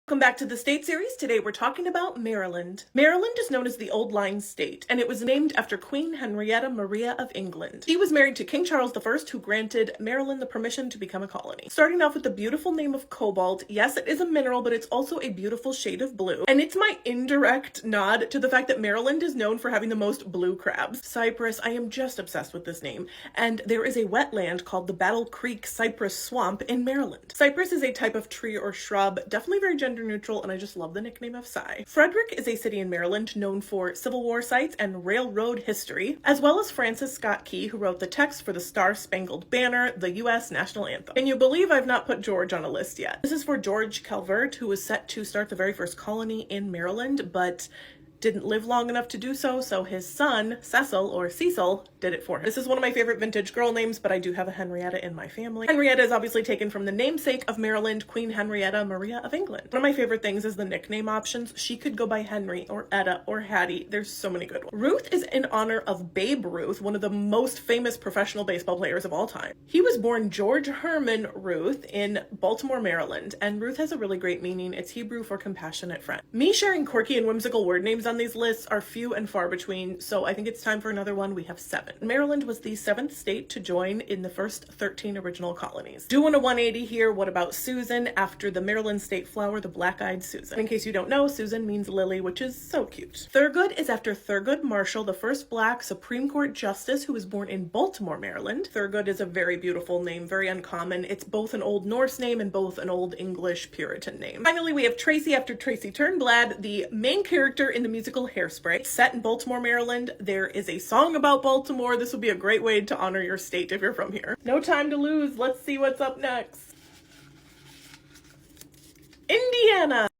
Welcome back to the State Series. Today we're talking about Maryland. Maryland is known as the Old Line State, and it was named after Queen Henrietta Maria of England. She was married to King Charles I, who granted Maryland the permission to become a colony. Starting off with the beautiful name of cobalt. Yes, it is a mineral, but it's also a beautiful shade of blue. And it's my indirect nod to the fact that Maryland is known for having the most blue crabs. Cypress, I am just obsessed with this name. And there is a wetland called the Battle Creek Cypress Swamp in Maryland. Cypress is a type of tree or shrub, definitely very gender neutral, and I just love the nickname of Cy. Frederick is a city in Maryland known for Civil War sites and railroad history, as well as Francis Scott Key, who wrote the text for the Star-Spangled Banner, the U.S. national anthem. Can you believe I've not put George on a list yet? This is for George Calvert, who was set to start the very first colony in Maryland, but didn't live long enough to do so, so his son, Cecil, or Cecil, did it for him. This is one of my favorite vintage girl names, but I do have a Henrietta in my family. Henrietta is obviously taken from the namesake of Maryland, Queen Henrietta Maria of England. One of my favorite things is the nickname options. She could go by Henry, or Etta, or Hattie. There's so many good ones. Ruth is in honor of Babe Ruth, one of the most famous professional baseball players of all time. He was born George Herman Ruth in Baltimore, Maryland, and Ruth has a really great meaning. It's Hebrew for compassionate friend. Me sharing quirky and whimsical word names on these lists are few and far between, so I think it's time for another one. We have 7. Maryland was the 7th state to join in the first 13 original colonies. Doing a 180 here, what about Susan? After the Maryland state flower, the black-eyed Susan. In case you don't know, Susan means lily, which is so cute. Thurgood is after Thurgood Marshall, the first Black Supreme Court justice who was born in Baltimore, Maryland. Thurgood is a very beautiful name, very uncommon. It's both an Old Norse name and both an Old English Puritan name. Finally, we have Tracy after Tracy Turnblad, the main character in the musical Hairspray. Set in Baltimore, Maryland. There is a song about Baltimore. This would be a great way to honor your state if you're from here. No time to lose. Let's see what's up next. Indiana.